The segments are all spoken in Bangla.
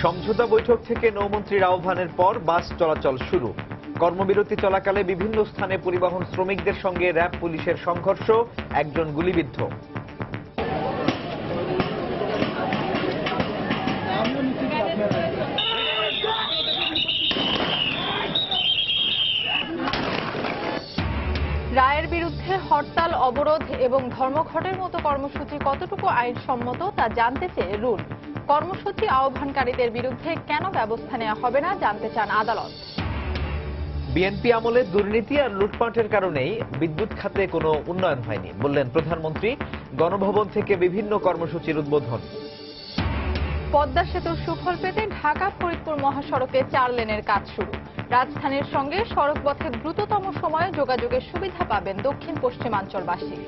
সমঝোতা বৈঠক থেকে নৌমন্ত্রীর আহ্বানের পর বাস চলাচল শুরু। কর্মবিরতি চলাকালে বিভিন্ন স্থানে পরিবহন শ্রমিকদের সঙ্গে র্যাব পুলিশের সংঘর্ষ, একজন গুলিবিদ্ধ। রায়ের বিরুদ্ধে হরতাল, অবরোধ এবং ধর্মঘটের মতো কর্মসূচি কতটুকু আইনসম্মত তা জানতে চেয়ে রুল। কর্মসূচি আহ্বানকারীদের বিরুদ্ধে কেন ব্যবস্থা নেওয়া হবে না জানতে চান আদালত। বিএনপি আমলে দুর্নীতি আর লুটপাটের কারণেই বিদ্যুৎ খাতে কোনো উন্নয়ন হয়নি বললেন প্রধানমন্ত্রী। গণভবন থেকে বিভিন্ন কর্মসূচির উদ্বোধন। পদ্মা সেতুর সুফল পেতে ঢাকা ফরিদপুর মহাসড়কে 4 লেনের কাজ শুরু। রাজধানীর সঙ্গে সড়কপথে দ্রুততম সময়ে যোগাযোগের সুবিধা পাবেন দক্ষিণ পশ্চিমাঞ্চলবাসী।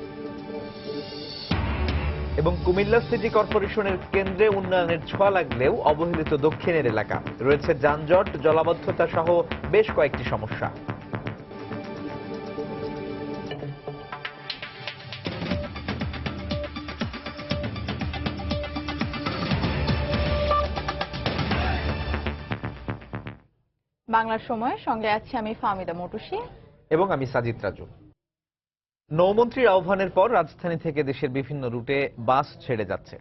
এবং কুমিল্লা সিটি কর্পোরেশনের কেন্দ্রে উন্নয়নের ছোঁয়া লাগলেও অবহেলিত দক্ষিণের এলাকা, রয়েছে যানজট, জলাবদ্ধতা সহ বেশ কয়েকটি সমস্যা। বাংলার সময়ের সঙ্গে আছি আমি ফাহমিদা মটুসি এবং আমি সাজিদ রাজু। নৌমন্ত্রীর আহ্বানের পর রাজধানী থেকে দেশের বিভিন্ন রুটে বাস ছেড়ে যাচ্ছে।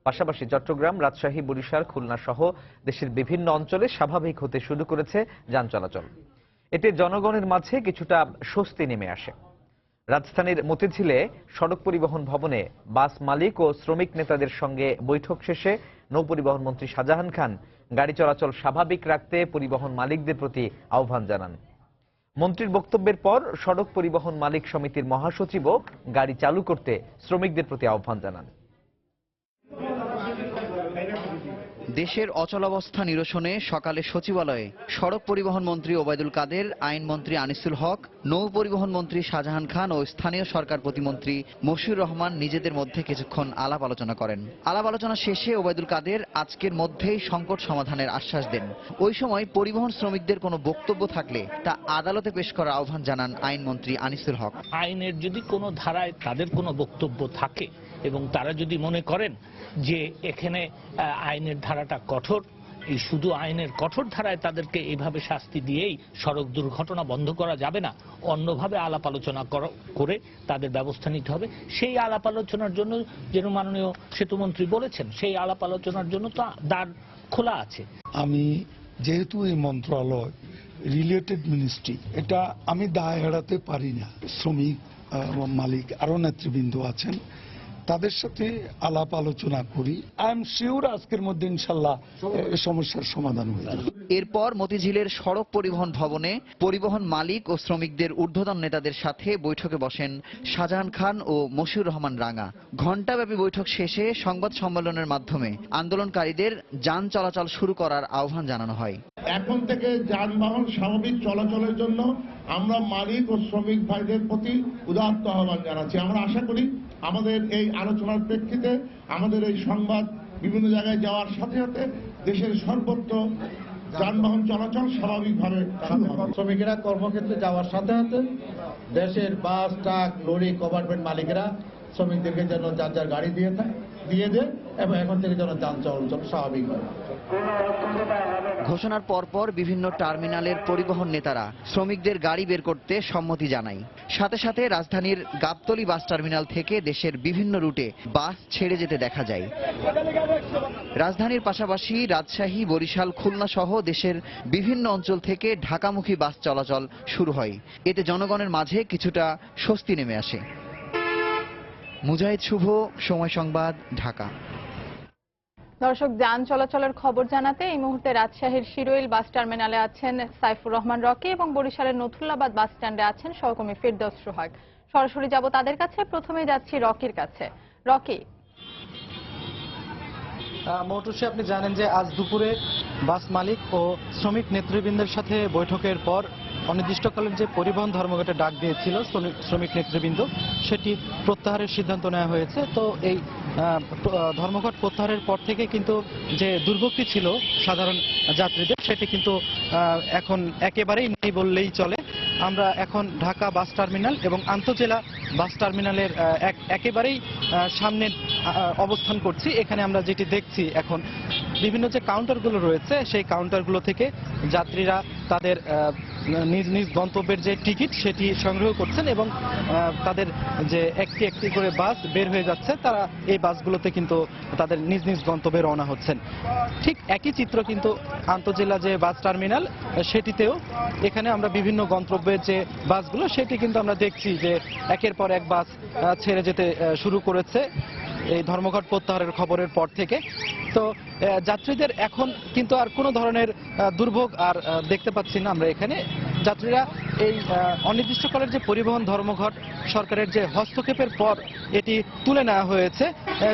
পাশাপাশি চট্টগ্রাম, রাজশাহী, বরিশাল, খুলনা সহ দেশের বিভিন্ন অঞ্চলে স্বাভাবিক হতে শুরু করেছে যান চলাচল। এতে জনগণের মাঝে কিছুটা স্বস্তি নেমে আসে। রাজধানীর মতিঝিলে সড়ক পরিবহন ভবনে বাস মালিক ও শ্রমিক নেতাদের সঙ্গে বৈঠক শেষে নৌপরিবহন মন্ত্রী শাহজাহান খান গাড়ি চলাচল স্বাভাবিক রাখতে পরিবহন মালিকদের প্রতি আহ্বান জানান। মন্ত্রীর বক্তব্যের পর সড়ক পরিবহন মালিক সমিতির মহাসচিবও গাড়ি চালু করতে শ্রমিকদের প্রতি আহ্বান জানান। দেশের অচলাবস্থা নিরসনে সকালে সচিবালয়ে সড়ক পরিবহন মন্ত্রী ওবায়দুল কাদের, আইনমন্ত্রী আনিসুল হক, নৌ পরিবহন মন্ত্রী শাহজাহান খান ও স্থানীয় সরকার প্রতিমন্ত্রী মশিউর রহমান নিজেদের মধ্যে কিছুক্ষণ আলাপ আলোচনা করেন। আলাপ আলোচনা শেষে ওবায়দুল কাদের আজকের মধ্যেই সংকট সমাধানের আশ্বাস দেন। ওই সময় পরিবহন শ্রমিকদের কোনো বক্তব্য থাকলে তা আদালতে পেশ করার আহ্বান জানান আইনমন্ত্রী আনিসুল হক। আইনের যদি কোনো ধারায় তাদের কোনো বক্তব্য থাকে এবং তারা যদি মনে করেন যে এখানে আইনের ধারাটা কঠোর, এই শুধু আইনের কঠোর ধারায় তাদেরকে এইভাবে শাস্তি দিয়েই সড়ক দুর্ঘটনা বন্ধ করা যাবে না, অন্যভাবে আলাপ আলোচনা করে তাদের ব্যবস্থা নিতে হবে। সেই আলাপ আলোচনার জন্য যেন মাননীয় সেতুমন্ত্রী বলেছেন, সেই আলাপ আলোচনার জন্য তো দ্বার খোলা আছে। আমি যেহেতু এই মন্ত্রণালয় রিলেটেড মিনিস্ট্রি, এটা আমি দায় এড়াতে পারি না। শ্রমিক মালিক আরো নেতৃবৃন্দ আছেন, তাদের সাথে আলাপ আলোচনা করি। আই এম শিওর আজকের মধ্যে ইনশাল্লাহ সমস্যার সমাধান হয়ে যাবে। এরপর মতিঝিলের সড়ক পরিবহন ভবনে পরিবহন মালিক ও শ্রমিকদের ঊর্ধ্বতন নেতাদের সাথে বৈঠকে বসেন শাহজাহান খান ও মশিউর রহমান রাঙা। ঘণ্টাব্যাপী বৈঠক শেষে সংবাদ সম্মেলনের মাধ্যমে আন্দোলনকারীদের যান চলাচল শুরু করার আহ্বান জানানো হয়। এখন থেকে যানবাহন স্বাভাবিক চলাচলের জন্য আমরা মালিক ও শ্রমিক ভাইদের প্রতি উদাত্ত আহ্বান জানাচ্ছি। আমরা আশা করি আমাদের এই আলোচনার প্রেক্ষিতে আমাদের এই সংবাদ বিভিন্ন জায়গায় যাওয়ার সাথে সাথে দেশের সর্বত্র যানবাহন চলাচল স্বাভাবিকভাবে শ্রমিকেরা কর্মক্ষেত্রে যাওয়ার সাথে সাথে দেশের বাস, ট্রাক, লরি, কমার্টমেন্ট মালিকেরা শ্রমিকদেরকে যেন যার যার গাড়ি দিয়ে দেয় এবং এখন থেকে যেন যান চলাচল স্বাভাবিক হয়। ঘোষণার পরপর বিভিন্ন টার্মিনালের পরিবহন নেতারা শ্রমিকদের গাড়ি বের করতে সম্মতি জানায়। সাথে সাথে রাজধানীর গাবতলী বাস টার্মিনাল থেকে দেশের বিভিন্ন রুটে বাস ছেড়ে যেতে দেখা যায়। রাজধানীর পাশাপাশি রাজশাহী, বরিশাল, খুলনা সহ দেশের বিভিন্ন অঞ্চল থেকে ঢাকামুখী বাস চলাচল শুরু হয়। এতে জনগণের মাঝে কিছুটা স্বস্তি নেমে আসে। মুজাহিদ শুভ, সময় সংবাদ, ঢাকা। দর্শক, যান চলাচলের খবর জানাতে এই মুহূর্তে রাজশাহীর শিরোইল বাস টার্মিনালে আছেন সাইফুর রহমান রকি এবং বরিশালের নথুল্লাবাদ বাস স্ট্যান্ডে আছেন সহকর্মী ফিরদৌস সোহাগ। সরাসরি যাব তাদের কাছে। প্রথমে যাচ্ছি রকির কাছে। রকি, মৌটুসি, আপনি জানেন যে আজ দুপুরে বাস মালিক ও শ্রমিক নেতৃবৃন্দের সাথে বৈঠকের পর অনির্দিষ্টকালীন যে পরিবহন ধর্মঘটে ডাক দিয়েছিল শ্রমিক নেতৃবৃন্দ, সেটি প্রত্যাহারের সিদ্ধান্ত নেওয়া হয়েছে। তো এই ধর্মঘট প্রত্যাহারের পর থেকে কিন্তু যে দুর্ভোগটি ছিল সাধারণ যাত্রীদের, সেটি কিন্তু এখন একেবারেই নেই বললেই চলে। আমরা এখন ঢাকা বাস টার্মিনাল এবং আন্তজেলা বাস টার্মিনালের একেবারেই সামনে অবস্থান করছি। এখানে আমরা যেটি দেখছি এখন বিভিন্ন যে কাউন্টারগুলো রয়েছে সেই কাউন্টারগুলো থেকে যাত্রীরা তাদের নিজ নিজ গন্তব্যের যে টিকিট সেটি সংগ্রহ করছেন এবং তাদের যে একটি একটি করে বাস বের হয়ে যাচ্ছে, তারা এই বাসগুলোতে কিন্তু তাদের নিজ নিজ গন্তব্যে রওনা হচ্ছেন। ঠিক একই চিত্র কিন্তু আন্তজেলা যে বাস টার্মিনাল সেটিতেও এখানে আমরা বিভিন্ন গন্তব্যের যে বাসগুলো সেটি কিন্তু আমরা দেখছি যে একের পর এক বাস ছেড়ে যেতে শুরু করেছে এই ধর্মঘট প্রত্যাহারের খবরের পর থেকে। তো যাত্রীদের এখন কিন্তু আর কোনো ধরনের দুর্ভোগ আর দেখতে পাচ্ছি না আমরা এখানে। যাত্রীরা এই অনির্দিষ্টকালের যে পরিবহন ধর্মঘট সরকারের যে হস্তক্ষেপের পর এটি তুলে নেওয়া হয়েছে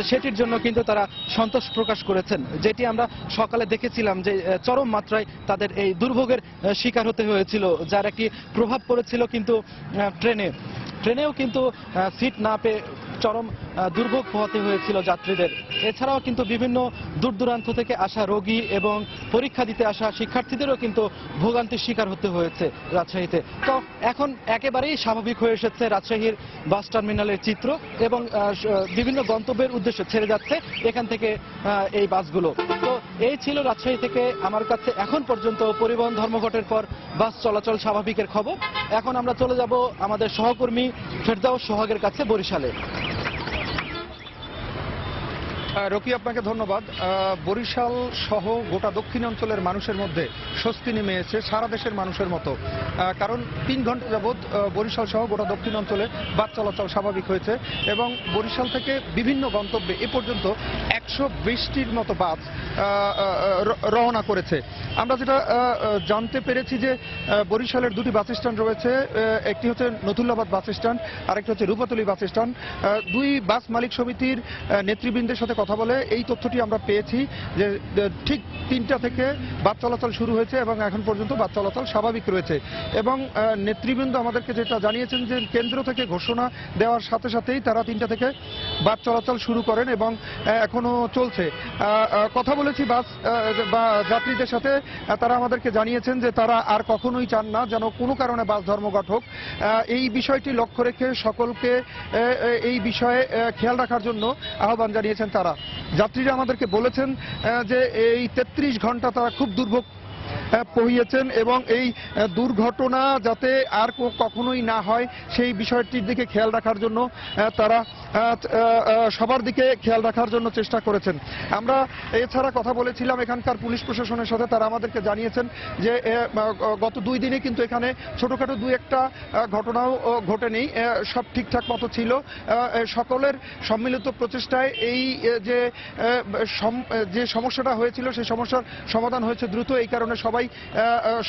সেটির জন্য কিন্তু তারা সন্তোষ প্রকাশ করেছেন, যেটি আমরা সকালে দেখেছিলাম যে চরম মাত্রায় তাদের এই দুর্ভোগের শিকার হতে হয়েছিল, যার একটি প্রভাব পড়েছিল কিন্তু ট্রেনেও কিন্তু সিট না পেয়ে চরম দুর্ভোগ পোহাতে হয়েছিল যাত্রীদের। এছাড়াও কিন্তু বিভিন্ন দূর দূরান্ত থেকে আসা রোগী এবং পরীক্ষা দিতে আসা শিক্ষার্থীদেরও কিন্তু ভোগান্তির শিকার হতে হয়েছে রাজশাহীতে। তো এখন একেবারেই স্বাভাবিক হয়ে এসেছে রাজশাহীর বাস টার্মিনালের চিত্র এবং বিভিন্ন গন্তব্যের উদ্দেশ্যে ছেড়ে যাচ্ছে এখান থেকে এই বাসগুলো। তো এই ছিল রাজশাহী থেকে আমার কাছে এখন পর্যন্ত পরিবহন ধর্মঘটের পর বাস চলাচল স্বাভাবিকের খবর। এখন আমরা চলে যাব আমাদের সহকর্মী ফেরদাউস সোহাগের কাছে বরিশালে। রকি, আপনাকে ধন্যবাদ। বরিশাল সহ গোটা দক্ষিণ অঞ্চলের মানুষের মধ্যে স্বস্তি নেমে এসেছে সারা দেশের মানুষের মতো, কারণ 3 ঘন্টা যাবৎ বরিশাল সহ গোটা দক্ষিণ অঞ্চলে বাস চলাচল স্বাভাবিক হয়েছে এবং বরিশাল থেকে বিভিন্ন গন্তব্যে এ পর্যন্ত 120টির মতো বাস রওনা করেছে। আমরা যেটা জানতে পেরেছি যে বরিশালের 2টি বাস স্ট্যান্ড রয়েছে, একটি হচ্ছে নথুল্লাবাদ বাস স্ট্যান্ড আর একটি হচ্ছে রূপাতলী বাস স্ট্যান্ড। 2 বাস মালিক সমিতির নেতৃবৃন্দের সাথে কথা বলে এই তথ্যটি আমরা পেয়েছি যে ঠিক 3টা থেকে বাস চলাচল শুরু হয়েছে এবং এখন পর্যন্ত বাস চলাচল স্বাভাবিক রয়েছে। এবং নেতৃবৃন্দ আমাদেরকে যেটা জানিয়েছেন যে কেন্দ্র থেকে ঘোষণা দেওয়ার সাথে সাথেই তারা 3টা থেকে বাস চলাচল শুরু করেন এবং এখনো চলছে। কথা বলেছি বাস বা যাত্রীদের সাথে, তারা আমাদেরকে জানিয়েছেন যে তারা আর কখনোই চান না যেন কোনো কারণে বাস ধর্মঘট হোক। এই বিষয়টি লক্ষ্য রেখে সকলকে এই বিষয়ে খেয়াল রাখার জন্য আহ্বান জানিয়েছেন তারা। যাত্রীরা আমাদেরকে বলেছেন যে এই 33 ঘন্টা তারা খুব দুর্ভোগ পহিয়েছেন এবং এই দুর্ঘটনা যাতে আর কখনোই না হয় সেই বিষয়টির দিকে খেয়াল রাখার জন্য তারা সবার দিকে খেয়াল রাখার জন্য চেষ্টা করেছেন। আমরা এছাড়া কথা বলেছিলাম এখানকার পুলিশ প্রশাসনের সাথে, তারা আমাদেরকে জানিয়েছেন যে গত 2 দিনে কিন্তু এখানে ছোটখাটো 2-1টা ঘটনাও ঘটেনি, সব ঠিকঠাক মতো ছিল। সকলের সম্মিলিত প্রচেষ্টায় এই যে সমস্যাটা হয়েছিল সেই সমস্যার সমাধান হয়েছে দ্রুত, এই কারণে সবাই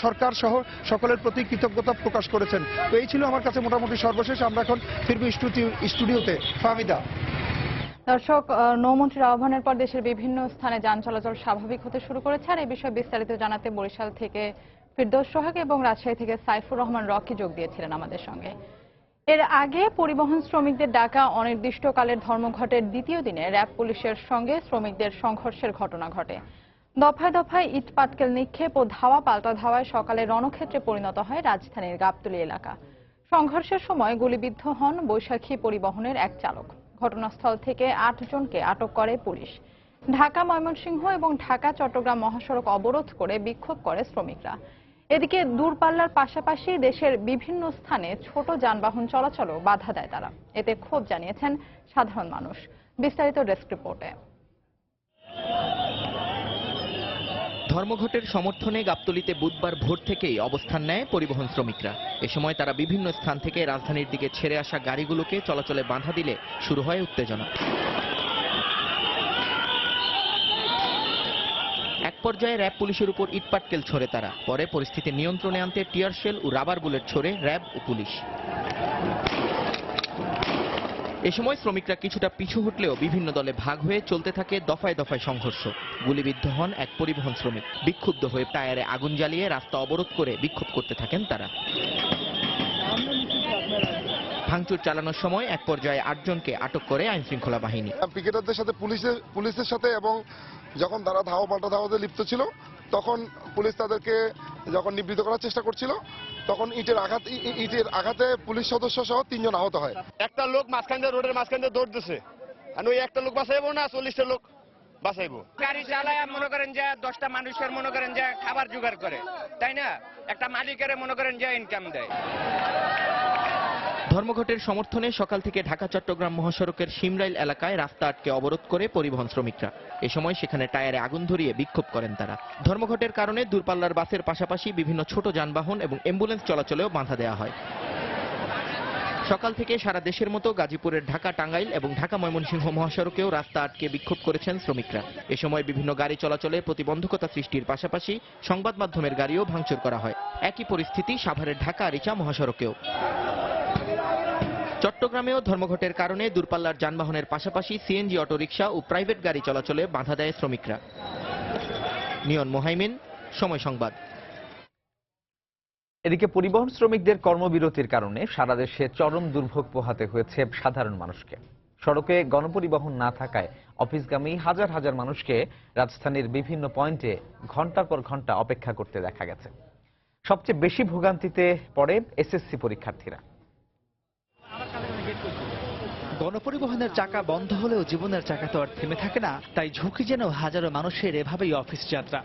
সরকার সহ সকলের প্রতি কৃতজ্ঞতা প্রকাশ করেছেন। তো এই ছিল আমার কাছে মোটামুটি সর্বশেষ। আমরা এখন ফিরবো স্টুডিওতে। ফাহমিদা। দর্শক, নৌমন্ত্রীর আহ্বানের পর দেশের বিভিন্ন স্থানে যান চলাচল স্বাভাবিক হতে শুরু করেছে। আর এই বিষয়ে বিস্তারিত জানাতে বরিশাল থেকে ফিরদৌস সোহাগ এবং রাজশাহী থেকে সাইফুর রহমান রকি যোগ দিয়েছিলেন আমাদের সঙ্গে। এর আগে পরিবহন শ্রমিকদের ডাকা অনির্দিষ্টকালের ধর্মঘটের 2য় দিনে র্যাব পুলিশের সঙ্গে শ্রমিকদের সংঘর্ষের ঘটনা ঘটে। দফায় দফায় ইট পাটকেল নিক্ষেপ ও ধাওয়া পাল্টা ধাওয়ায় সকালে রণক্ষেত্রে পরিণত হয় রাজধানীর গাবতলী এলাকা। সংঘর্ষের সময় গুলিবিদ্ধ হন বৈশাখী পরিবহনের এক চালক। ঘটনাস্থল থেকে 8 জনকে আটক করে পুলিশ। ঢাকা ময়মনসিংহ এবং ঢাকা চট্টগ্রাম মহাসড়ক অবরোধ করে বিক্ষোভ করে শ্রমিকরা। এদিকে দূরপাল্লার পাশাপাশি দেশের বিভিন্ন স্থানে ছোট যানবাহন চলাচলও বাধা দেয় তারা। এতে ক্ষোভ জানিয়েছেন সাধারণ মানুষ। বিস্তারিত ডেস্ক রিপোর্টে। ধর্মঘটের সমর্থনে গাবতলীতে বুধবার ভোর থেকেই অবস্থান নেয় পরিবহন শ্রমিকরা। এ সময় তারা বিভিন্ন স্থান থেকে রাজধানীর দিকে ছেড়ে আসা গাড়িগুলোকে চলাচলে বাধা দিলে শুরু হয় উত্তেজনা। এক পর্যায়ে র্যাব পুলিশের উপর ইটপাটকেল ছোড়ে তারা। পরে পরিস্থিতি নিয়ন্ত্রণে আনতে টিয়ার শেল ও রাবার বুলেট ছোড়ে র্যাব ও পুলিশ। এ সময় শ্রমিকরা কিছুটা পিছু হটলেও বিভিন্ন দলে ভাগ হয়ে চলতে থাকে দফায় দফায় সংঘর্ষ। গুলিবিদ্ধ হন এক পরিবহন শ্রমিক। বিক্ষুব্ধ হয়ে টায়ারে আগুন জ্বালিয়ে রাস্তা অবরোধ করে বিক্ষোভ করতে থাকেন তারা। ভাঙচুর চালানোর সময় এক পর্যায়ে 8 জনকে আটক করে আইন শৃঙ্খলা বাহিনী। পিকেটারদের সাথে পুলিশের সাথে এবং যখন তারা ধাওয়া পাল্টা ধাওয়াতে লিপ্ত ছিল তখন পুলিশ তাদেরকে যখন নিবৃত্ত করার চেষ্টা করছিল তখন ইটের আঘাতে পুলিশ সদস্য সহ 3 জন আহত হয়। একটা লোক মাঝখান দিয়ে রোডের মাঝখান দিয়ে দৌড় দিচ্ছে আর ওই একটা লোক বাঁচাইবো না 40টা লোক বাঁচাইবো। গাড়ি চালায় মনে করেন যে 10টা মানুষের মনে করেন যে খাবার জোগাড় করে, তাই না? একটা মালিকের মনে করেন যে ইনকাম দেয়। ধর্মঘটের সমর্থনে সকাল থেকে ঢাকা চট্টগ্রাম মহাসড়কের শিমরাইল এলাকায় রাস্তা আটকে অবরোধ করে পরিবহন শ্রমিকরা। এ সময় সেখানে টায়ারে আগুন ধরিয়ে বিক্ষোভ করেন তারা। ধর্মঘটের কারণে দূরপাল্লার বাসের পাশাপাশি বিভিন্ন ছোট যানবাহন এবং অ্যাম্বুলেন্স চলাচলেও বাধা দেওয়া হয়। সকাল থেকে সারা দেশের মতো গাজীপুরের ঢাকা টাঙ্গাইল এবং ঢাকা ময়মনসিংহ মহাসড়কেও রাস্তা আটকে বিক্ষোভ করেছেন শ্রমিকরা। এ সময় বিভিন্ন গাড়ি চলাচলে প্রতিবন্ধকতা সৃষ্টির পাশাপাশি সংবাদ মাধ্যমের গাড়িও ভাঙচুর করা হয়। একই পরিস্থিতি সাভারের ঢাকা আরিচা মহাসড়কেও। চট্টগ্রামেও ধর্মঘটের কারণে দূরপাল্লার যানবাহনের পাশাপাশি সিএনজি অটোরিকশা ও প্রাইভেট গাড়ি চলাচলে বাধা দেয় শ্রমিকরা। নিয়ন মোহাইমিন, সময় সংবাদ। এদিকে পরিবহন শ্রমিকদের কর্মবিরতির কারণে সারা দেশে চরম দুর্ভোগ পোহাতে হয়েছে সাধারণ মানুষকে। সড়কে গণপরিবহন না থাকায় অফিসগামী হাজার হাজার মানুষকে রাজধানীর বিভিন্ন পয়েন্টে ঘন্টার পর ঘন্টা অপেক্ষা করতে দেখা গেছে। সবচেয়ে বেশি ভোগান্তিতে পড়ে এসএসসি পরীক্ষার্থীরা। গণপরিবহনের চাকা বন্ধ হলেও জীবনের চাকা তো আর থেমে থাকে না, তাই ঝুঁকি যেন হাজারো মানুষের এভাবেই অফিস যাত্রা।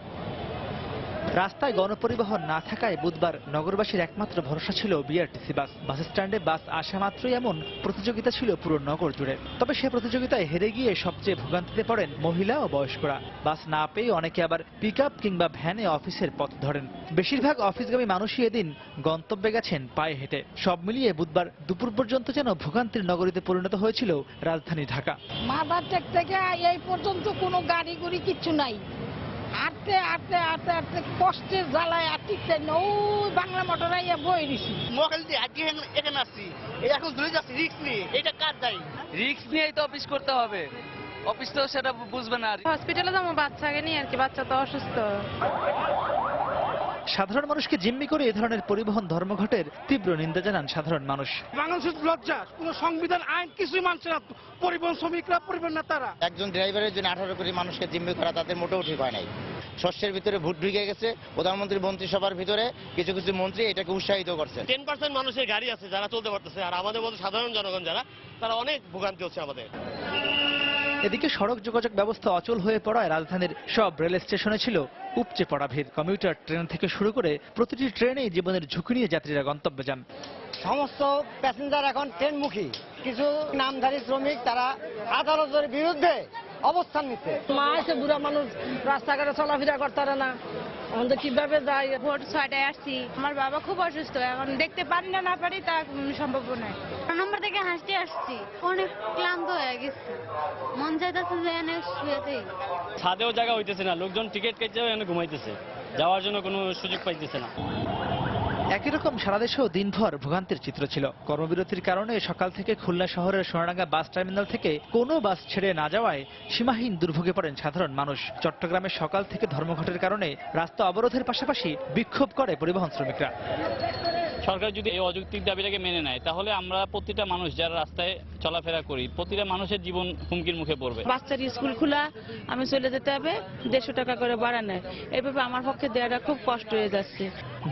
রাস্তায় গণপরিবহন না থাকায় বুধবার নগরবাসীর একমাত্র ভরসা ছিল বিআরটিসি বাস। বাস স্ট্যান্ডে বাস আসা মাত্রই এমন প্রতিযোগিতা ছিল পুরো নগর জুড়ে। তবে সে প্রতিযোগিতায় হেরে গিয়ে সবচেয়ে ভোগান্তিতে পড়েন মহিলা ও বয়স্করা। বাস না পেয়ে অনেকে আবার পিকআপ কিংবা ভ্যানে অফিসের পথ ধরেন। বেশিরভাগ অফিসগামী মানুষই এদিন গন্তব্যে গেছেন পায়ে হেঁটে। সব মিলিয়ে বুধবার দুপুর পর্যন্ত যেন ভোগান্তির নগরীতে পরিণত হয়েছিল রাজধানী ঢাকা। মাদারটেক থেকে এই পর্যন্ত কোনো গাড়ি গুড়ি কিচ্ছু নাই। আটতে আটতে আটতে আটতে কষ্টের জ্বালায় আটতে ওই বাংলা মোটর আইয়া বই দিছি। মোকাল দিয়ে আজকে এখানে আসছি, এখন ধরে যাচ্ছি রিক্স নিয়ে। এটা কার দায়ী? রিক্স নিয়েই তো অফিস করতে হবে, অফিস তো সেটা বুঝবে না। হসপিটালে যাবো বাচ্চাকে নিয়ে আর কি, বাচ্চা তো অসুস্থ। সাধারণ মানুষকে জিম্মি করে এ ধরনের পরিবহন ধর্মঘটের তীব্র নিন্দা জানান সাধারণ মানুষ। বাংলাদেশের লজ্জা, কোনো সংবিধান আইন কিছুই মানছে না পরিবহন শ্রমিকরা, পরিবহন নেতারা। একজন ড্রাইভারের জন্য 18 কোটি মানুষকে জিম্মি করা তাদের মোটেও ঠিক হয় নাই। শস্যের ভিতরে ভোট ঢুকে গেছে, প্রধানমন্ত্রী মন্ত্রিসভার ভিতরে কিছু কিছু মন্ত্রী এটাকে উৎসাহিত করছে। 10% মানুষের গাড়ি আছে যারা চলতে পারতেছে, আর আমাদের মতো সাধারণ জনগণ যারা, তারা অনেক ভোগান্তি হচ্ছে আমাদের। এদিকে সড়ক যোগাযোগ ব্যবস্থা অচল হয়ে পড়ায় রাজধানীর সব রেল স্টেশনে ছিল উপচে পড়া ভিড়। কমিউটার ট্রেন থেকে শুরু করে প্রতিটি ট্রেনেই জীবনের ঝুঁকি নিয়ে যাত্রীরা গন্তব্যে যান। সমস্ত প্যাসেঞ্জার এখন ট্রেনমুখী। কিছু নামধারী শ্রমিক তারা আদালতের বিরুদ্ধে অবস্থান নিচ্ছে। মা এসে বুড়া মানুষ রাস্তাঘাটে চলাফেরা করতে পারে না, আমাদের কিভাবে যাই? ভোর 6টায় আসছি, আমার বাবা খুব অসুস্থ, এখন দেখতে পারি না না পারি তা সম্ভব নয়। নম্বর থেকে হাসতে আসছি, অনেক ক্লান্ত হয়ে গেছে, মন চাইতেছে যে এনে শুয়েতে। ছাদেও জায়গা হইতেছে না, লোকজন টিকিট কেটেও এনে ঘুমাইতেছে, যাওয়ার জন্য কোনো সুযোগ পাইতেছে না। একই রকম সারা দেশেও দিনভর ভোগান্তির চিত্র ছিল। কর্মবিরতির কারণে সকাল থেকে খুলনা শহরের সোনাডাঙ্গা বাস টার্মিনাল থেকে কোনো বাস ছেড়ে না যাওয়ায় সীমাহীন দুর্ভোগে পড়েন সাধারণ মানুষ। চট্টগ্রামে সকাল থেকে ধর্মঘটের কারণে রাস্তা অবরোধের পাশাপাশি বিক্ষোভ করে পরিবহন শ্রমিকরা। সরকার যদি এই অযৌক্তিক দাবিটাকে মেনে নেয়, তাহলে আমরা প্রতিটা মানুষ যারা রাস্তায় চলাফেরা করি, প্রতিটা মানুষের জীবন হুমকির মুখে পড়বে। বাচ্চার স্কুল খোলা, আমি চলে যেতে হবে, 150 টাকা করে ভাড়া নেয়। এইভাবে আমার পক্ষে দেওয়াটা খুব কষ্ট হয়ে যাচ্ছে।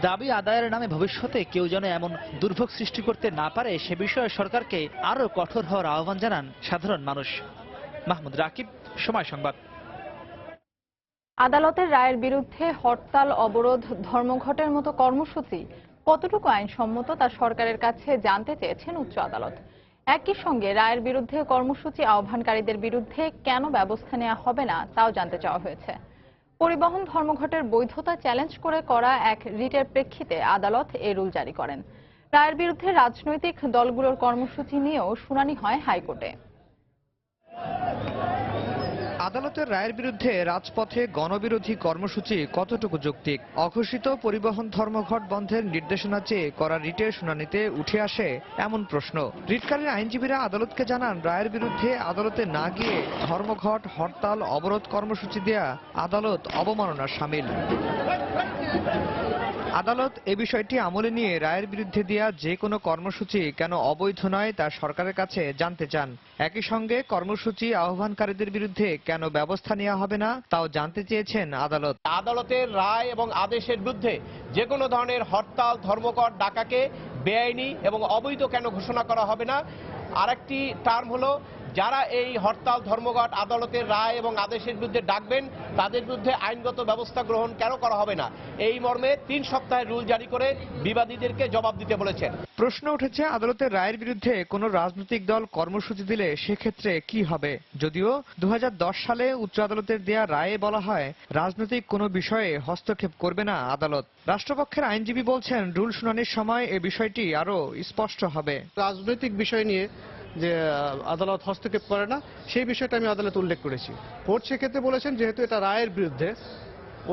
দাবি আদায়ের নামে ভবিষ্যতে কেউ যেন এমন দুর্ভোগ সৃষ্টি করতে না পারে সে বিষয়ে সরকারকে আরো কঠোর হওয়ার আহ্বান জানান সাধারণ মানুষ। মাহমুদ রাকিব, সময় সংবাদ। আদালতের রায়ের বিরুদ্ধে হরতাল, অবরোধ, ধর্মঘটের মতো কর্মসূচি কতটুকু আইনসম্মত তা সরকারের কাছে জানতে চেয়েছেন উচ্চ আদালত। একই সঙ্গে রায়ের বিরুদ্ধে কর্মসূচি আহ্বানকারীদের বিরুদ্ধে কেন ব্যবস্থা নেওয়া হবে না তাও জানতে চাওয়া হয়েছে। পরিবহন ধর্মঘটের বৈধতা চ্যালেঞ্জ করে করা এক রিটের প্রেক্ষিতে আদালত এই রুল জারি করেন। রায়ের বিরুদ্ধে রাজনৈতিক দলগুলোর কর্মসূচি নিয়েও শুনানি হয় হাইকোর্টে। আদালতের রায়ের বিরুদ্ধে রাজপথে গণবিরোধী কর্মসূচি কতটুকু যৌক্তিক? অঘোষিত পরিবহন ধর্মঘট বন্ধের নির্দেশনা চেয়ে করা রিটের শুনানিতে উঠে আসে এমন প্রশ্ন। রিটকারীর আইনজীবীরা আদালতকে জানান, রায়ের বিরুদ্ধে আদালতে না গিয়ে ধর্মঘট, হরতাল, অবরোধ কর্মসূচি দেয়া আদালত অবমাননার শামিল। আদালত এ বিষয়টি আমলে নিয়ে রায়ের বিরুদ্ধে দেয়া যে কোনো কর্মসূচি কেন অবৈধ নয় তা সরকারের কাছে জানতে চান। একই সঙ্গে কর্মসূচি আহ্বানকারীদের বিরুদ্ধে কেন ব্যবস্থা নেওয়া হবে না তাও জানতে চেয়েছেন আদালত। আদালতের রায় এবং আদেশের বিরুদ্ধে যে কোনো ধরনের হরতাল, ধর্মঘট ডাকাকে বেআইনি এবং অবৈধ কেন ঘোষণা করা হবে না? আরেকটি টার্ম হলো যারা এই হরতাল ধর্মঘট আদালতের রায় এবং আদেশের বিরুদ্ধে ডাকবেন তাদের বিরুদ্ধে আইনগত ব্যবস্থা গ্রহণ কেন করা হবে না, এই মর্মে 3 সপ্তাহের রুল জারি করে বিবাদীদেরকে জবাব দিতে বলেছেন। প্রশ্ন উঠেছে আদালতের রায়ের বিরুদ্ধে কোনো রাজনৈতিক দল কর্মসূচি দিলে সেক্ষেত্রে কি হবে। যদিও 2010 সালে উচ্চ আদালতের দেয়া রায়ে বলা হয় রাজনৈতিক কোনো বিষয়ে হস্তক্ষেপ করবে না আদালত। রাষ্ট্রপক্ষের আইনজীবী বলছেন রুল শুনানির সময় এ বিষয়টি আরো স্পষ্ট হবে। রাজনৈতিক বিষয় নিয়ে যে আদালত হস্তক্ষেপ করে না সেই বিষয়টা আমি আদালতে উল্লেখ করেছি। কোর্ট সেক্ষেত্রে বলেছেন যেহেতু এটা রায়ের বিরুদ্ধে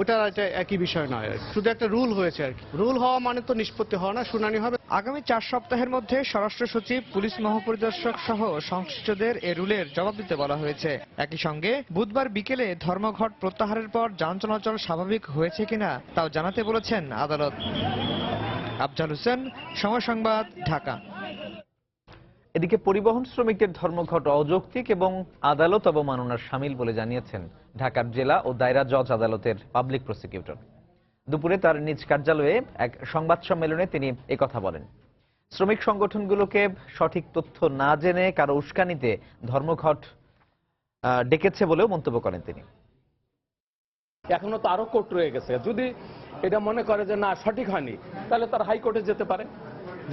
ওটা এটা একই বিষয় নয়, শুধু একটা রুল হয়েছে আর কি। রুল হওয়া মানে তো নিষ্পত্তি হওয়া না, শুনানি হবে। আগামী 4 সপ্তাহের মধ্যে স্বরাষ্ট্র সচিব, পুলিশ মহাপরিদর্শক সহ সংশ্লিষ্টদের এ রুলের জবাব দিতে বলা হয়েছে। একই সঙ্গে বুধবার বিকেলে ধর্মঘট প্রত্যাহারের পর যান চলাচল স্বাভাবিক হয়েছে কিনা তাও জানাতে বলেছেন আদালত। আফজাল হোসেন, সময় সংবাদ, ঢাকা। এদিকে পরিবহন শ্রমিকদের ধর্মঘট অযৌক্তিক এবং আদালত অবমাননার শামিল বলে জানিয়েছেন ঢাকার জেলা ও দায়রা জজ আদালতের পাবলিক প্রসিকিউটর। দুপুরে তার নিজ কার্যালয়ে এক সংবাদ সম্মেলনে তিনি একথা বলেন। শ্রমিক সংগঠনগুলোকে সঠিক তথ্য না জেনে কারো উস্কানিতে ধর্মঘট ডেকেছে বলেও মন্তব্য করেন তিনি। এখনো তো আরো কোর্ট রয়ে গেছে, যদি এটা মনে করে যে না সঠিক হয়নি তাহলে তার হাইকোর্টে যেতে পারে,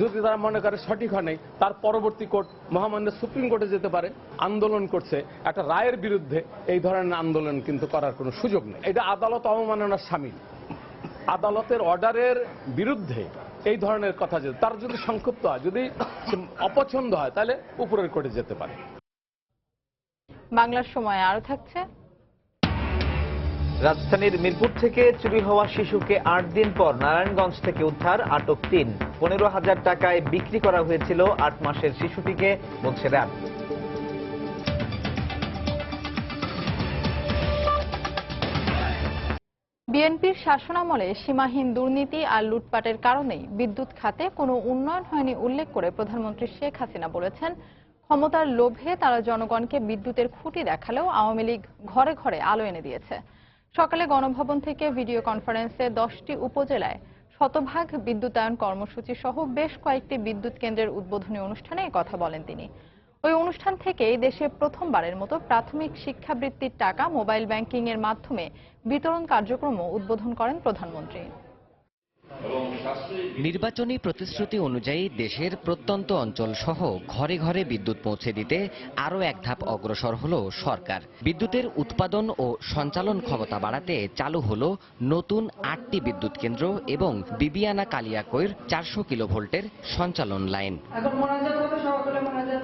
যদি তারা মনে করে সঠিক হয় নাই তার পরবর্তী কোর্ট মহামান্য সুপ্রিম কোর্টে যেতে পারে। আন্দোলন করছে একটা রায়ের বিরুদ্ধে, এই ধরনের আন্দোলন কিন্তু করার কোনো সুযোগ নেই। এটা আদালত অবমাননার শামিল। আদালতের অর্ডারের বিরুদ্ধে এই ধরনের কথা যদি তার যদি সংক্ষিপ্ত হয়, যদি অপছন্দ হয় তাহলে উপরের কোর্টে যেতে পারে। বাংলার সময় আরো থাকছে। রাজধানীর মিরপুর থেকে চুরি হওয়া শিশুকে 8 দিন পর নারায়ণগঞ্জ থেকে উদ্ধার, আটক 3। 15,000 টাকায় বিক্রি করা হয়েছিল 8 মাসের শিশুটিকে, বলছে র্যাব। বিএনপির শাসনামলে সীমাহীন দুর্নীতি আর লুটপাটের কারণেই বিদ্যুৎ খাতে কোনো উন্নয়ন হয়নি উল্লেখ করে প্রধানমন্ত্রী শেখ হাসিনা বলেছেন, ক্ষমতার লোভে তারা জনগণকে বিদ্যুতের খুঁটি দেখালেও আওয়ামী লীগ ঘরে ঘরে আলো এনে দিয়েছে। সকালে গণভবন থেকে ভিডিও কনফারেন্সে 10টি উপজেলায় শতভাগ বিদ্যুতায়ন কর্মসূচি সহ বেশ কয়েকটি বিদ্যুৎ কেন্দ্রের উদ্বোধনী অনুষ্ঠানে কথা বলেন তিনি। ওই অনুষ্ঠান থেকেই দেশে প্রথমবারের মতো প্রাথমিক শিক্ষাবৃত্তির টাকা মোবাইল ব্যাংকিং এর মাধ্যমে বিতরণ কার্যক্রমও উদ্বোধন করেন প্রধানমন্ত্রী। নির্বাচনী প্রতিশ্রুতি অনুযায়ী দেশের প্রত্যন্ত অঞ্চল সহ ঘরে ঘরে বিদ্যুৎ পৌঁছে দিতে আরও এক ধাপ অগ্রসর হল সরকার। বিদ্যুতের উৎপাদন ও সঞ্চালন ক্ষমতা বাড়াতে চালু হলো নতুন 8টি বিদ্যুৎ কেন্দ্র এবং বিবিয়ানা কালিয়াকৈর 400 কিলোভোল্টের সঞ্চালন লাইন।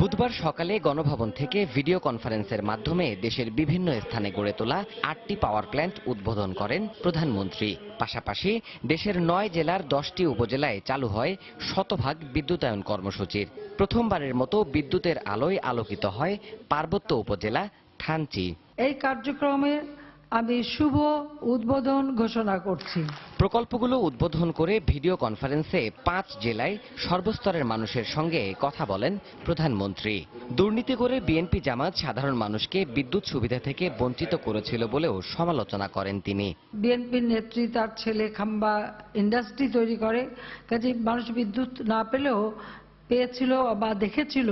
বুধবার সকালে গণভবন থেকে ভিডিও কনফারেন্সের মাধ্যমে দেশের বিভিন্ন স্থানে গড়ে তোলা 8টি পাওয়ার প্ল্যান্ট উদ্বোধন করেন প্রধানমন্ত্রী। পাশাপাশি দেশের 9 জেলার 10টি উপজেলায় চালু হয় শতভাগ বিদ্যুতায়ন কর্মসূচির। প্রথমবারের মতো বিদ্যুতের আলোয় আলোকিত হয় পার্বত্য উপজেলা থানচি। এই কার্যক্রমের আমি শুভ উদ্বোধন ঘোষণা করছি। প্রকল্পগুলো উদ্বোধন করে ভিডিও কনফারেন্সে 5 জেলায় সর্বস্তরের মানুষের সঙ্গে কথা বলেন প্রধানমন্ত্রী। দুর্নীতি করে বিএনপি জামাত সাধারণ মানুষকে বিদ্যুৎ সুবিধা থেকে বঞ্চিত করেছিল বলেও সমালোচনা করেন তিনি। বিএনপির নেত্রী তার ছেলে খাম্বা ইন্ডাস্ট্রি তৈরি করে, কাজে মানুষ বিদ্যুৎ না পেলেও পেয়েছিল বা দেখেছিল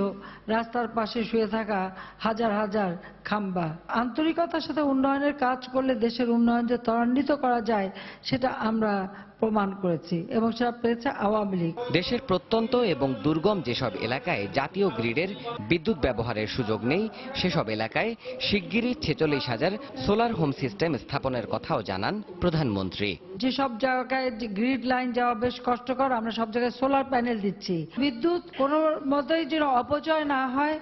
রাস্তার পাশে শুয়ে থাকা হাজার হাজার খাম্বা। আন্তরিকতার সাথে উন্নয়নের কাজ করলে দেশের উন্নয়ন যে ত্বরান্বিত করা যায় সেটা আমরা প্রমাণ করেছি এবং সেটা পেয়েছে আওয়ামী লীগ। দেশের প্রত্যন্ত এবং দুর্গম যেসব এলাকায় জাতীয় গ্রিডের বিদ্যুৎ ব্যবহারের সুযোগ নেই সেসব এলাকায় শিগগিরই 46,000 সোলার হোম সিস্টেম স্থাপনের কথাও জানান প্রধানমন্ত্রী। যেসব জায়গায় গ্রিড লাইন যাওয়া বেশ কষ্টকর, আমরা সব জায়গায় সোলার প্যানেল দিচ্ছি। বিদ্যুৎ কোনো মতেই যেন অপচয় না হয়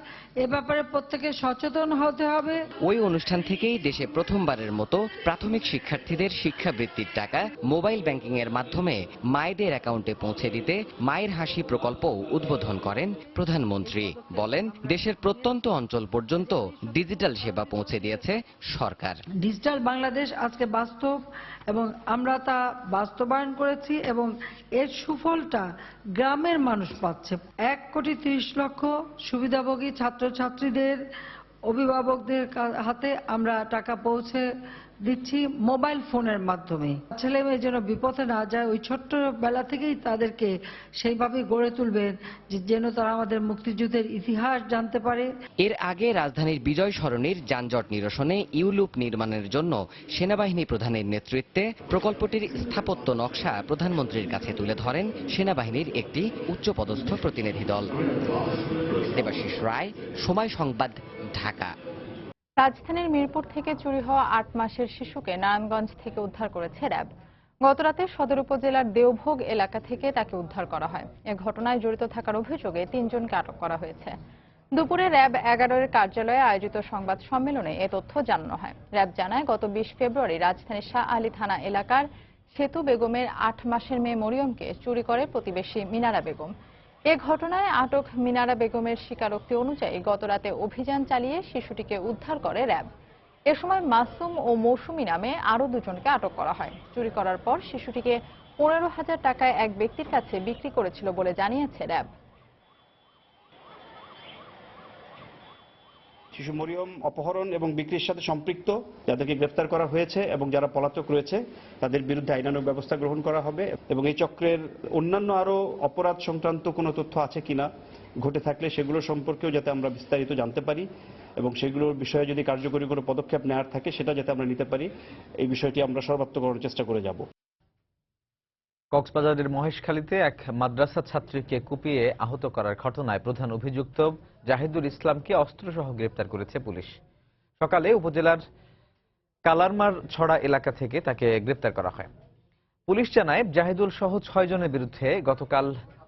এ ব্যাপারে প্রত্যেকে সচেতন হতে হবে। ওই অনুষ্ঠান থেকেই দেশে প্রথমবারের মতো প্রাথমিক শিক্ষার্থীদের শিক্ষাবৃত্তির টাকা মোবাইল ব্যাংকিং এর মাধ্যমে মায়েদের অ্যাকাউন্টে পৌঁছে দিতে মায়ের হাসি প্রকল্প উদ্বোধন করেন প্রধানমন্ত্রী। বলেন, দেশের প্রত্যন্ত অঞ্চল পর্যন্ত ডিজিটাল সেবা পৌঁছে দিয়েছে সরকার। ডিজিটাল বাংলাদেশ আজকে বাস্তব এবং আমরা তা বাস্তবায়ন করেছি এবং এর সুফলটা গ্রামের মানুষ পাচ্ছে। 1,30,00,000 সুবিধাভোগী ছাত্রছাত্রীদের অভিভাবকদের হাতে আমরা টাকা পৌঁছে দিচ্ছি মোবাইল ফোনের মাধ্যমে। ছেলে মেয়ে যেন বিপথে না যায়, ওই ছোট্ট বেলা থেকেই তাদেরকে সেইভাবে গড়ে তুলবেন যেন তারা আমাদের মুক্তিযুদ্ধের ইতিহাস জানতে পারে। এর আগে রাজধানীর বিজয় সরণির যানজট নিরসনে ইউলুপ নির্মাণের জন্য সেনাবাহিনী প্রধানের নেতৃত্বে প্রকল্পটির স্থাপত্য নকশা প্রধানমন্ত্রীর কাছে তুলে ধরেন সেনাবাহিনীর একটি উচ্চপদস্থ প্রতিনিধি দল। দেবাশিস রায়, সময় সংবাদ, ঢাকা। রাজধানীর মিরপুর থেকে চুরি হওয়া 8 মাসের শিশুকে নারায়ণগঞ্জ থেকে উদ্ধার করেছে র্যাব। গতরাতে সদর উপজেলার দেওভোগ এলাকা থেকে তাকে উদ্ধার করা হয়। এ ঘটনায় জড়িত থাকার অভিযোগে 3 জনকে আটক করা হয়েছে। দুপুরে র্যাব 11-এর কার্যালয়ে আয়োজিত সংবাদ সম্মেলনে এ তথ্য জানানো হয়। র্যাব জানায়, গত 20 ফেব্রুয়ারি রাজধানীর শাহ আলী থানা এলাকার সেতু বেগমের 8 মাসের মেয়ে মরিয়মকে চুরি করে প্রতিবেশী মিনারা বেগম। এ ঘটনায় আটক মিনারা বেগমের স্বীকারোক্তি অনুযায়ী গতরাতে অভিযান চালিয়ে শিশুটিকে উদ্ধার করে র্যাব। এ সময় মাসুম ও মৌসুমী নামে আরও 2 জনকে আটক করা হয়। চুরি করার পর শিশুটিকে 15,000 টাকায় এক ব্যক্তির কাছে বিক্রি করেছিল বলে জানিয়েছে র্যাব। শিশু মরিয়ম অপহরণ এবং বিক্রির সাথে সম্পৃক্ত যাদেরকে গ্রেফতার করা হয়েছে এবং যারা পলাতক রয়েছে তাদের বিরুদ্ধে আইনানুগ ব্যবস্থা গ্রহণ করা হবে এবং এই চক্রের অন্যান্য আরো অপরাধ সংক্রান্ত কোনো তথ্য আছে কিনা ঘটে থাকলে সেগুলো সম্পর্কেও যাতে আমরা বিস্তারিত জানতে পারি এবং সেগুলোর বিষয়ে যদি কার্যকরী কোনো পদক্ষেপ নেওয়ার থাকে সেটা যাতে আমরা নিতে পারি, এই বিষয়টি আমরা সর্বাত্মকরণের চেষ্টা করে যাব। কক্সবাজারের মহেশখালীতে এক মাদ্রাসা ছাত্রীকে কুপিয়ে আহত করার ঘটনায় প্রধান অভিযুক্ত জাহিদুল ইসলামকে অস্ত্রসহ গ্রেপ্তার করেছে পুলিশ। সকালে উপজেলার কালারমার ছড়া এলাকা থেকে তাকে গ্রেপ্তার করা হয়। পুলিশ জানায়, জাহিদুল সহ 6 জনের বিরুদ্ধে গতকাল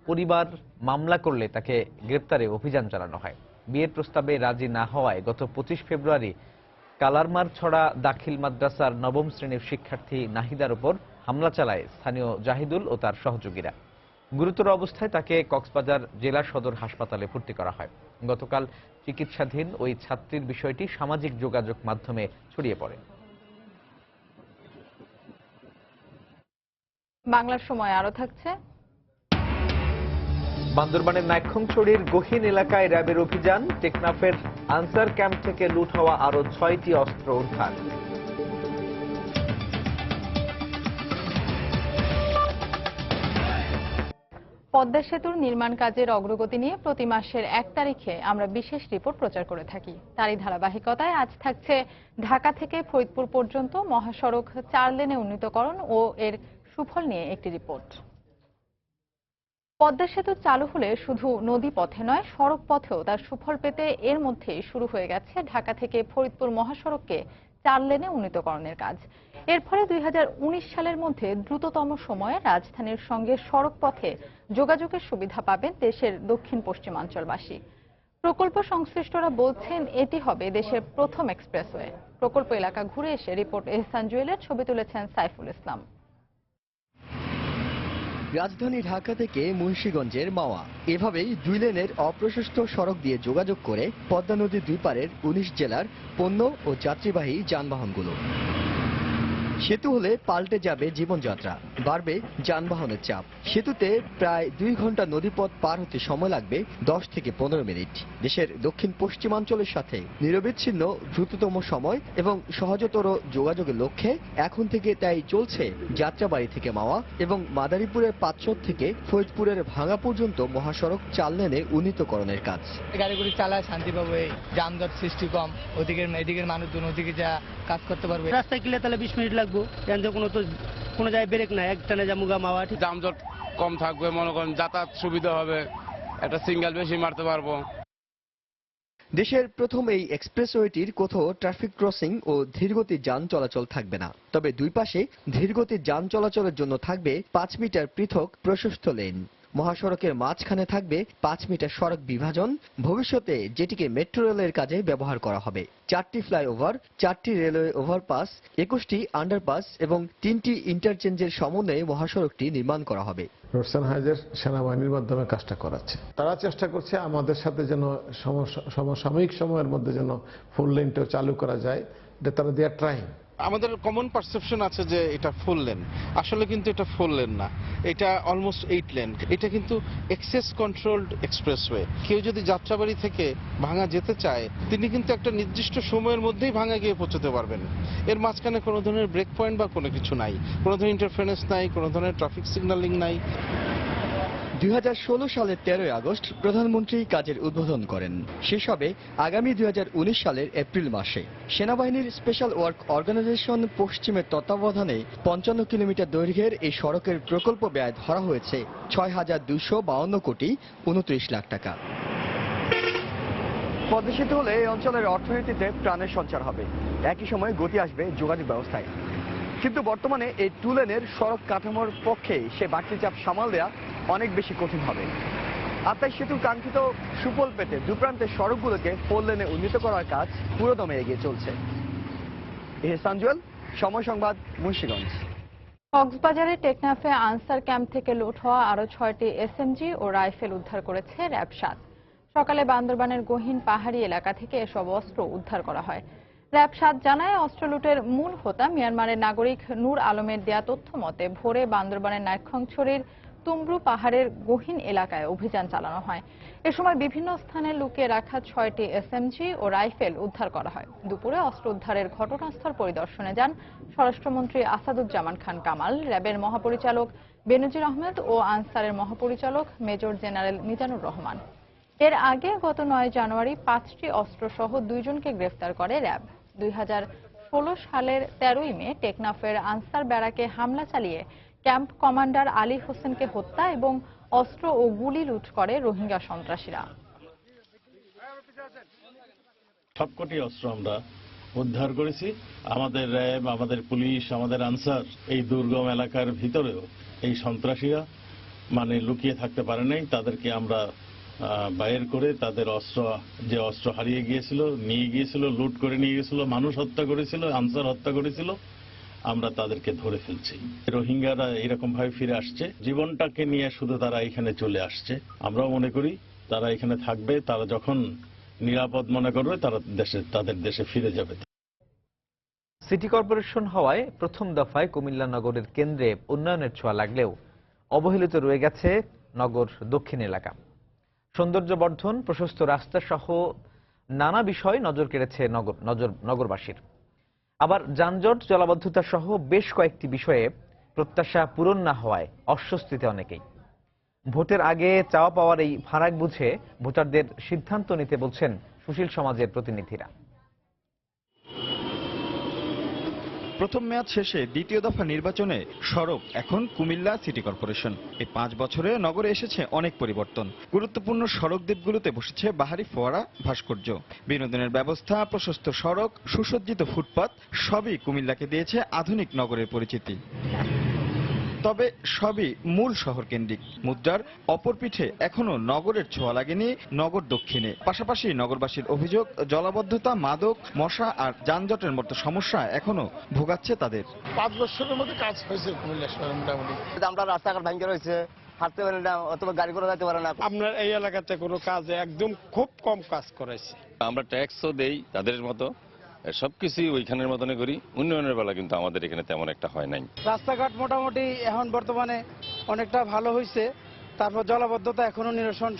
পরিবার মামলা করলে তাকে গ্রেপ্তারে অভিযান চালানো হয়। বিয়ের প্রস্তাবে রাজি না হওয়ায় গত 25 ফেব্রুয়ারি কালারমার ছড়া দাখিল মাদ্রাসার 9ম শ্রেণীর শিক্ষার্থী নাহিদার উপর হামলা চালায় স্থানীয় জাহিদুল ও তার সহযোগীরা। গুরুতর অবস্থায় তাকে কক্সবাজার জেলা সদর হাসপাতালে ভর্তি করা হয়। গতকাল চিকিৎসাধীন ওই ছাত্রীর বিষয়টি সামাজিক যোগাযোগ মাধ্যমে ছড়িয়ে পড়ে। বাংলার সময় আরো থাকছে। বান্দরবানের নাইক্ষংছড়ির গহীন এলাকায় র্যাবের অভিযান। টেকনাফের আনসার ক্যাম্প থেকে লুট হওয়া আরো 6টি অস্ত্র উদ্ধার। পদ্মা সেতুর নির্মাণ কাজের অগ্রগতি নিয়ে প্রতি মাসের 1 তারিখে আমরা বিশেষ রিপোর্ট প্রচার করে থাকি। তারই ধারাবাহিকতায় আজ থাকছে ঢাকা থেকে ফরিদপুর পর্যন্ত মহাসড়ক 4 লেনে উন্নীতকরণ ও এর সুফল নিয়ে একটি রিপোর্ট। পদ্মা সেতু চালু হলে শুধু নদী পথে নয়, সড়ক পথেও তার সুফল পেতে এর মধ্যেই শুরু হয়ে গেছে ঢাকা থেকে ফরিদপুর মহাসড়ককে 4 লেনে উন্নীতকরণের কাজ। এর ফলে 2019 সালের মধ্যে দ্রুততম সময়ে রাজধানীর সঙ্গে সড়ক পথে যোগাযোগের সুবিধা পাবেন দেশের দক্ষিণ পশ্চিমাঞ্চলবাসী। প্রকল্প সংশ্লিষ্টরা বলছেন, এটি হবে দেশের প্রথম এক্সপ্রেসওয়ে। প্রকল্প এলাকা ঘুরে এসে রিপোর্ট এহসান জুয়েলের ছবি তুলেছেন সাইফুল ইসলাম। রাজধানী ঢাকা থেকে মুন্সিগঞ্জের মাওয়া, এভাবেই 2 লেনের অপ্রশস্ত সড়ক দিয়ে যোগাযোগ করে পদ্মা নদীর 2 পারের 19 জেলার পণ্য ও যাত্রীবাহী যানবাহনগুলো। সেতু হলে পাল্টে যাবে জীবনযাত্রা, বাড়বে যানবাহনের চাপ। সেতুতে প্রায় 2 ঘন্টা নদীপথ পার হতে সময় লাগবে 10 থেকে 15 মিনিট। দেশের দক্ষিণ পশ্চিমাঞ্চলের সাথে নিরবিচ্ছিন্ন দ্রুততম সময় এবং সহজতর যোগাযোগের লক্ষ্যে এখন থেকে তাই চলছে যাত্রাবাড়ি থেকে মাওয়া এবং মাদারীপুরের পাঁচশোর থেকে ফরিদপুরের ভাঙা পর্যন্ত মহাসড়ক 4 লেনে উন্নীতকরণের কাজ। গাড়িগুলি চালায় শান্তি পাবে, যানজট সৃষ্টি কম, এদিকের মানুষজন ওদিকে যা কাজ করতে পারবে। রাস্তায় গেলে তাহলে 20 মিনিট লাগবে, কোনো জায়গায় ব্রেক নাই, একটানে জামুগা মাওয়া। যানজট কম থাকবে, মনে করেন যাতায়াত সুবিধা হবে, একটা সিঙ্গেল বেশি মারতে পারবো। দেশের প্রথম এই এক্সপ্রেসওয়েটির কোথাও ট্রাফিক ক্রসিং ও ধীরগতির যান চলাচল থাকবে না, তবে 2 পাশে ধীরগতির যান চলাচলের জন্য থাকবে 5 মিটার পৃথক প্রশস্ত লেন। মহাসড়কের মাঝখানে থাকবে 5 মিটার সড়ক বিভাজন। ভবিষ্যতে যেটিকে মেট্রো রেলের কাজে ব্যবহার করা হবে। 4টি ফ্লাইওভার, 4টি রেলওয়ে ওভারপাস, 21টি আন্ডারপাস এবং 3টি ইন্টারচেঞ্জের সমন্বয়ে মহাসড়কটি নির্মাণ করা হবে। রোডসান হাইজের সেনাবাহিনীর মাধ্যমে কাজটা করাচ্ছে। তারা চেষ্টা করছে আমাদের সাথে যেন সমসাময়িক সময়ের মধ্যে যেন 4 লেনটাও চালু করা যায়। এটা তারা ট্রাইং। আমাদের কমন পারসেপশন আছে যে এটা 4 লেন, আসলে কিন্তু এটা 4 লেন না, এটা অলমোস্ট 8 লেন। এটা কিন্তু এক্সেস কন্ট্রোলড এক্সপ্রেসওয়ে। কেউ যদি যাত্রাবাড়ি থেকে ভাঙা যেতে চায় তিনি কিন্তু একটা নির্দিষ্ট সময়ের মধ্যেই ভাঙা গিয়ে পৌঁছতে পারবেন। এর মাঝখানে কোনো ধরনের ব্রেক পয়েন্ট বা কোনো কিছু নাই, কোনো ধরনের ইন্টারফারেন্স নাই, কোনো ধরনের ট্রাফিক সিগন্যালিং নাই। 2016 সালের 13 আগস্ট প্রধানমন্ত্রী কাজের উদ্বোধন করেন। শেষ হবে আগামী 2019 সালের এপ্রিল মাসে। সেনাবাহিনীর স্পেশাল ওয়ার্ক অর্গানাইজেশন পশ্চিমের তত্ত্বাবধানে 55 কিলোমিটার দৈর্ঘ্যের এই সড়কের প্রকল্প ব্যয় ধরা হয়েছে 6,252 কোটি 29 লাখ টাকা। পদ্মা সেতু হলে এই অঞ্চলের অর্থনীতিতে প্রাণের সঞ্চার হবে, একই সময় গতি আসবে যোগাযোগ ব্যবস্থায়। কিন্তু বর্তমানে এই 2 লেনের সড়ক কাঠামোর পক্ষে সে বাড়তি চাপ সামাল দেওয়া অনেক বেশি কঠিন হবে। আর তাই সেতুর কাঙ্ক্ষিত সুফল পেতে দুপ্রান্তের সড়কগুলোকে 4 লেনে উন্নীত করার কাজ পুরোদমে এগিয়ে চলছে। এহসান জুয়েল, সময় সংবাদ, মুন্সিগঞ্জ। কক্সবাজারে টেকনাফে আনসার ক্যাম্প থেকে লুট হওয়া আরো 6টি এসএমজি ও রাইফেল উদ্ধার করেছে র্যাব 7। সকালে বান্দরবানের গহীন পাহাড়ি এলাকা থেকে এসব অস্ত্র উদ্ধার করা হয়। র্যাব 7 জানায় অস্ত্র লুটের মূল হোতা মিয়ানমারের নাগরিক নূর আলমের দেয়া তথ্য মতে ভোরে বান্দরবানের নাইক্ষ্যংছড়ির তুমব্রু পাহাড়ের গহীন এলাকায় অভিযান চালানো হয়। এ সময় বিভিন্ন স্থানে লুকিয়ে রাখা 6টি এসএমজি ও রাইফেল উদ্ধার করা হয়। দুপুরে অস্ত্র উদ্ধারের ঘটনাস্থল পরিদর্শনে যান স্বরাষ্ট্রমন্ত্রী আসাদুজ্জামান খান কামাল, র্যাবের মহাপরিচালক বেনজির আহমেদ ও আনসারের মহাপরিচালক মেজর জেনারেল মিজানুর রহমান। এর আগে গত 9 জানুয়ারি 5টি অস্ত্রসহ 2 জনকে গ্রেফতার করে র্যাব। 2016 সালের 13ই মে টেকনাফের আনসার ব্যারাকে হামলা চালিয়ে ক্যাম্প কমান্ডার আলী হোসেনকে হত্যা এবং অস্ত্র ও গুলি লুট করে রোহিঙ্গা সন্ত্রাসীরা। সবকটি অস্ত্র আমরা উদ্ধার করেছি। আমাদের র্যাব, আমাদের পুলিশ, আমাদের আনসার এই দুর্গম এলাকার ভিতরেও এই সন্ত্রাসীরা লুকিয়ে থাকতে পারে নাই। তাদেরকে আমরা বাইর করে তাদের যে অস্ত্র হারিয়ে গিয়েছিল, নিয়ে গিয়েছিল, লুট করে নিয়ে গিয়েছিল, মানুষ হত্যা করেছিল, আনসার হত্যা করেছিল, আমরা তাদেরকে ধরে ফেলছি। রোহিঙ্গারা এরকম ভাবে ফিরে আসছে, জীবনটাকে নিয়ে শুধু তারা এখানে চলে আসছে। আমরাও মনে করি তারা এখানে থাকবে, তারা যখন নিরাপদ মনে করবে তাদের দেশে ফিরে যাবে। সিটি কর্পোরেশন হওয়ায় প্রথম দফায় কুমিল্লা নগরের কেন্দ্রে উন্নয়নের ছোঁয়া লাগলেও অবহেলিত রয়ে গেছে নগর দক্ষিণ এলাকা। সৌন্দর্য বর্ধন, প্রশস্ত রাস্তা সহ নানা বিষয় নজর কেড়েছে নগরবাসীর। আবার যানজট, জলাবদ্ধতা সহ বেশ কয়েকটি বিষয়ে প্রত্যাশা পূরণ না হওয়ায় অস্বস্তিতে অনেকেই। ভোটের আগে চাওয়া পাওয়ার এই ফারাক বুঝে ভোটারদের সিদ্ধান্ত নিতে বলছেন সুশীল সমাজের প্রতিনিধিরা। প্রথম মেয়াদ শেষে দ্বিতীয় দফা নির্বাচনে সরব এখন কুমিল্লা সিটি কর্পোরেশন। এই 5 বছরে নগরে এসেছে অনেক পরিবর্তন। গুরুত্বপূর্ণ সড়ক দ্বীপগুলোতে বসেছে বাহারি ফোয়ারা, ভাস্কর্য, বিনোদনের ব্যবস্থা, প্রশস্ত সড়ক, সুসজ্জিত ফুটপাত সবই কুমিল্লাকে দিয়েছে আধুনিক নগরের পরিচিতি। তবে সবই মূল শহর কেন্দ্রিক। মুদ্রার অপর পিঠে এখনো নগরের ছোঁয়া লাগেনি নগর দক্ষিণে। পাশাপাশি নগরবাসীর অভিযোগ, জলাবদ্ধতা, মাদক, মশা আর যানজটের মতো সমস্যা এখনো ভোগাচ্ছে তাদের। 5 বছরের মধ্যে কাজ হয়েছে কুমিল্লা শহরে মোটামুটি। আমরা রাস্তাঘাট ভাঙে রয়েছে, হাঁটতে পারে না অথবা গাড়ি করে যেতে পারে না। আপনার এই এলাকাতে কোনো কাজ একদম খুব কম কাজ করেছে। আমরা ট্যাক্সও দেই তাদের মতো, সবকিছুই ওইখানের মতনে করি। উন্নয়নের বেলা কিন্তু আমাদের এখানে তেমন একটা হয় নাই। রাস্তাঘাট মোটামুটি এখন বর্তমানে অনেকটা ভালো হয়েছে, তারপর জলাবদ্ধতা এখনো নিরসন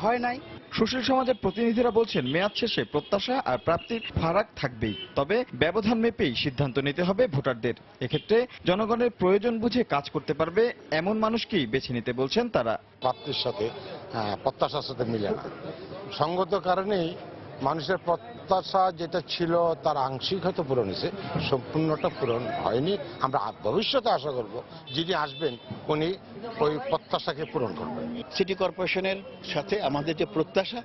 হয় নাই। সুশীল সমাজের প্রতিনিধিরা বলছেন মেয়াদ শেষে প্রত্যাশা আর প্রাপ্তির ফারাক থাকবেই, তবে ব্যবধান মেপেই সিদ্ধান্ত নিতে হবে ভোটারদের। এক্ষেত্রে জনগণের প্রয়োজন বুঝে কাজ করতে পারবে এমন মানুষকেই বেছে নিতে বলছেন তারা। প্রাপ্তির সাথে প্রত্যাশার সাথে মিলে না, সঙ্গত কারণেই মানুষের প্রত্যাশা যেটা ছিল তার আংশিক হয়তো পূরণ হয়েছে, সম্পূর্ণটা পূরণ হয়নি। আমরা ভবিষ্যতে আশা করব যিনি আসবেন উনি ওই প্রত্যাশাকে পূরণ করবেন। সিটি কর্পোরেশনের সাথে আমাদের যে প্রত্যাশা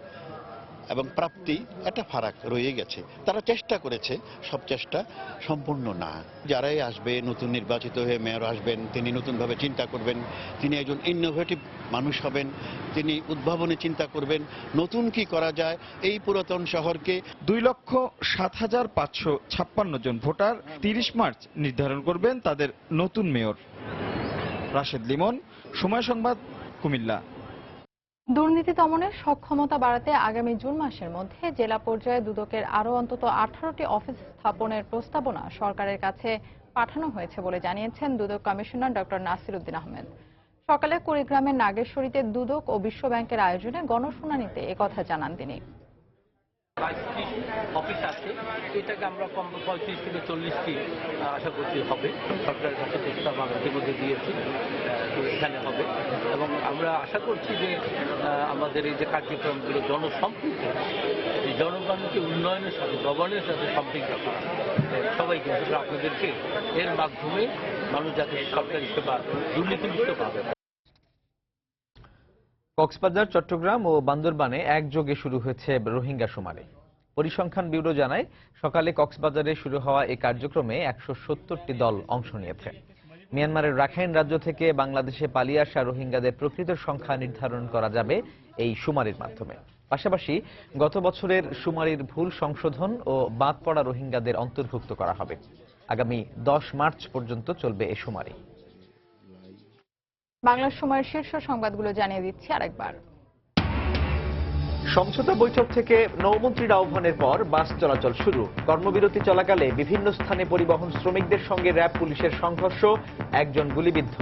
এবং প্রাপ্তি একটা ফারাক রয়ে গেছে। তারা চেষ্টা করেছে, সব চেষ্টা সম্পূর্ণ না। যারাই আসবে, নতুন নির্বাচিত হয়ে মেয়র আসবেন, তিনি নতুনভাবে চিন্তা করবেন, তিনি একজন ইনোভেটিভ মানুষ হবেন, তিনি উদ্ভাবনী চিন্তা করবেন, নতুন কি করা যায় এই পুরাতন শহরকে। 2,07,556 জন ভোটার 30 মার্চ নির্ধারণ করবেন তাদের নতুন মেয়র। রাশেদ লিমন, সময় সংবাদ, কুমিল্লা। দুর্নীতি দমনের সক্ষমতা বাড়াতে আগামী জুন মাসের মধ্যে জেলা পর্যায়ে দুদকের আরও অন্তত 18টি অফিস স্থাপনের প্রস্তাবনা সরকারের কাছে পাঠানো হয়েছে বলে জানিয়েছেন দুদক কমিশনার ডক্টর নাসির উদ্দিন আহমেদ। সকালে কুড়িগ্রামের নাগেশ্বরীতে দুদক ও বিশ্ব ব্যাংকের আয়োজনে গণশুনানিতে একথা জানান তিনি। 22-30 অফিস আছে, এটাকে আমরা কম 35 থেকে 40টি আশা করছি হবে। সরকারের কাছে প্রস্তাব আমরা ইতিমধ্যে দিয়েছি, তো এখানে হবে এবং আমরা আশা করছি যে আমাদের এই যে কার্যক্রমগুলো জনসম্পৃক্ত, জনগণকে উন্নয়নের সাথে গভর্নেন্সের সাথে সম্পৃক্ত করা, সবাইকে আপনাদেরকে এর মাধ্যমে মানুষ যাতে সরকারি সেবা দুর্নীতিমুক্ত পাবে। কক্সবাজার, চট্টগ্রাম ও বান্দরবানে একযোগে শুরু হয়েছে রোহিঙ্গা শুমারি। পরিসংখ্যান ব্যুরো জানায়, সকালে কক্সবাজারে শুরু হওয়া এই কার্যক্রমে 170টি দল অংশ নিয়েছে। মিয়ানমারের রাখাইন রাজ্য থেকে বাংলাদেশে পালিয়ে আসা রোহিঙ্গাদের প্রকৃত সংখ্যা নির্ধারণ করা যাবে এই শুমারির মাধ্যমে। পাশাপাশি গত বছরের শুমারির ভুল সংশোধন ও বাদ পড়া রোহিঙ্গাদের অন্তর্ভুক্ত করা হবে। আগামী 10 মার্চ পর্যন্ত চলবে এই শুমারি। বাংলার সময়ের শীর্ষ সংবাদগুলো জানিয়ে দিচ্ছি আরেকবার। সমঝোতা বৈঠক থেকে নৌমন্ত্রীর আহ্বানের পর বাস চলাচল শুরু। কর্মবিরতি চলাকালে বিভিন্ন স্থানে পরিবহন শ্রমিকদের সঙ্গে র্যাব পুলিশের সংঘর্ষ, একজন গুলিবিদ্ধ।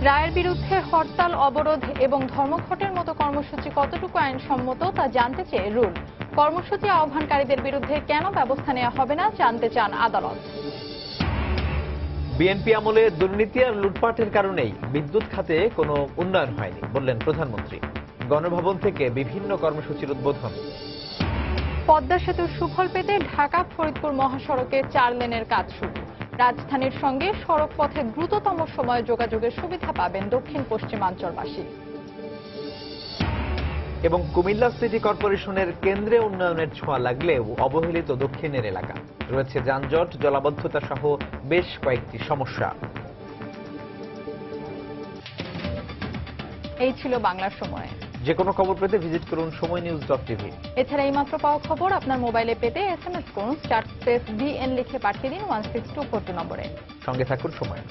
রায়ের বিরুদ্ধে হরতাল, অবরোধ এবং ধর্মঘটের মতো কর্মসূচি কতটুকু আইনসম্মত তা জানতে চেয়ে রুল। কর্মসূচি আহ্বানকারীদের বিরুদ্ধে কেন ব্যবস্থা নেওয়া হবে না জানতে চান আদালত। বিএনপি আমলে দুর্নীতি আর লুটপাটের কারণেই বিদ্যুৎ খাতে কোনো উন্নয়ন হয়নি বললেন প্রধানমন্ত্রী। গণভবন থেকে বিভিন্ন কর্মসূচির উদ্বোধন। পদ্মা সেতুর সুফল পেতে ঢাকা ফরিদপুর মহাসড়কে 4 লেনের কাজ শুরু। রাজধানীর সঙ্গে সড়ক পথে দ্রুততম সময়ে যোগাযোগের সুবিধা পাবেন দক্ষিণ পশ্চিমাঞ্চলবাসী। এবং কুমিল্লা সিটি কর্পোরেশনের কেন্দ্রে উন্নয়নের ছোঁয়া লাগলেও অবহেলিত দক্ষিণের এলাকা, রয়েছে যানজট, জলাবদ্ধতা সহ বেশ কয়েকটি সমস্যা। এই ছিল বাংলার সময়। যে কোনো খবর পেতে ভিজিট করুন সময়নিউজ.tv। এছাড়া এইমাত্র পাওয়া খবর আপনার মোবাইলে পেতে SMS করুন *BN লিখে পাঠিয়ে দিন 16242 নম্বরে। সঙ্গে থাকুন সময়।